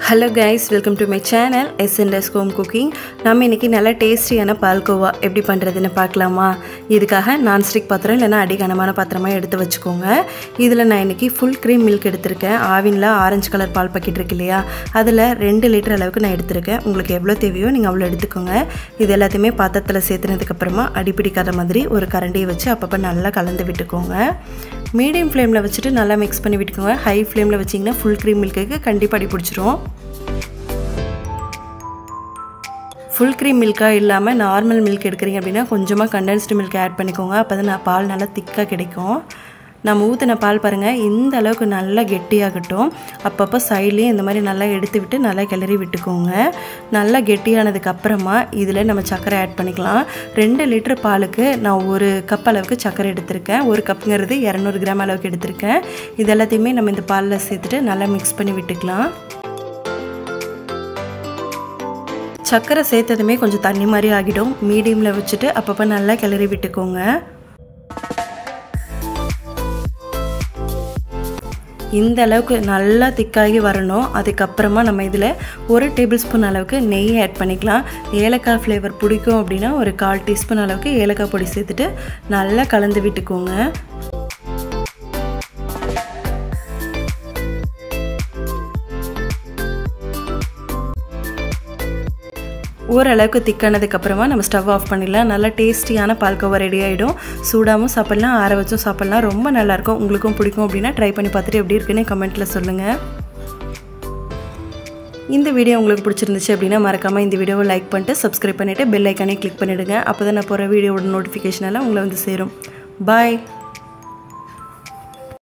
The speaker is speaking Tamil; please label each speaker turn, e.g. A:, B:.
A: Hello guys, welcome to my channel S&S Home Cooking. நம்ம இன்னைக்கு நல்ல டேஸ்டியான பால்கோவா எப்படி பண்றதுன்னு பார்க்கலாமா? இதுக்காக நான் ஸ்டிக் பாத்திரம் இல்லனா அடிகனமான பாத்திரமா எடுத்து வச்சுக்கோங்க. இதுல நான் இன்னைக்கு full cream milk எடுத்துர்க்கேன். ஆவின்ல ஆரஞ்சு கலர் பால் பாக்கெட் இருக்கு இல்லையா? அதுல 2 லிட்டர் அளவுக்கு நான் எடுத்துர்க்கேன். உங்களுக்கு எவ்வளவு தேவையோ நீங்க அவ்வளவு எடுத்துக்கோங்க. இது எல்லாத்தையுமே பாத்திரத்துல சேர்த்தனதுக்கு அப்புறமா அடிபிடிக்காத மாதிரி ஒரு கரண்டியை வச்சு அப்பப்ப நல்லா கலந்து விட்டுக்கோங்க. மீடியம் ஃப்ளேம்ல வச்சிட்டு நல்லா mix பண்ணி விட்டுக்கோங்க. ஹை ஃப்ளேம்ல வச்சீங்கன்னா full cream milk-க்கு கண்டிப்பா அடி பிடிச்சிரும். full cream milk-ஆ இல்லாம நார்மல் milk எடுக்கறீங்க அப்படினா கொஞ்சமா condensed milk ஆட் பண்ணிக்கோங்க. அப்பதான் பால் நல்லா திக்கா கிடைக்கும். நம்ம ஊத்துன பால் பாருங்க இந்த அளவுக்கு நல்லா கெட்டியாகட்டும். அப்பப்ப சைடுலயே இந்த மாதிரி நல்லா எடுத்து விட்டு நல்லா கிளறி விட்டுக்கோங்க. நல்லா கெட்டியானதுக்கு அப்புறமா இதுல நம்ம சக்கரை ஆட் பண்ணிக்கலாம். 2 லிட்டர் பாலுக்கு நான் 1 கப் அளவுக்கு சக்கரை எடுத்துர்க்கேன். 1 கப்ங்கிறது 200 கிராம் அளவுக்கு எடுத்துர்க்கேன். இது எல்லாத்தையுமே நம்ம இந்த பால்ல சேர்த்துட்டு நல்லா mix பண்ணி விட்டுக்கலாம். சக்கரை சேர்த்ததுமே கொஞ்சம் தண்ணி மாதிரி ஆகிடும். மீடியம்ல வச்சிட்டு அப்பப்ப நல்லா கிளறி விட்டுக்கோங்க. இந்த அளவுக்கு நல்லா திக்காகி வரணும். அதுக்கு அப்புறமா நம்ம இதுல 1 டேபிள்ஸ்பூன் அளவுக்கு நெய் ஆட் பண்ணிக்கலாம். ஏலக்காய் ஃப்ளேவர் பிடிக்கும் அப்படினா ஒரு 1/4 டீஸ்பூன் அளவுக்கு ஏலக்காய் பொடி சேர்த்துட்டு நல்லா கலந்து விட்டுக்கோங்க. ஓரளவுக்கு திக்கானதுக்கு அப்புறமா நம்ம ஸ்டவ் ஆஃப் பண்ணிடலாம். நல்ல டேஸ்டியான பால்கோவா ரெடி ஆயிடும். சூடாவும் சாப்பிடலாம், ஆற வச்சும் சாப்பிடலாம். ரொம்ப நல்லா இருக்கும். உங்களுக்கும் பிடிக்கும் அப்படினா ட்ரை பண்ணி பார்த்துட்டு எப்படி இருக்குன்னு கமெண்ட்ல சொல்லுங்க. இந்த வீடியோ உங்களுக்கு பிடிச்சிருந்துச்சு அப்படினா மறக்காம இந்த வீடியோவை லைக் பண்ணிட்டு சப்ஸ்கிரைப் பண்ணிட்டு பெல் ஐகானை கிளிக் பண்ணிடுங்க. அப்பதான் நான் போற வீடியோவோட நோட்டிஃபிகேஷன் எல்லாம் உங்களுக்கு வந்து சேரும். பை.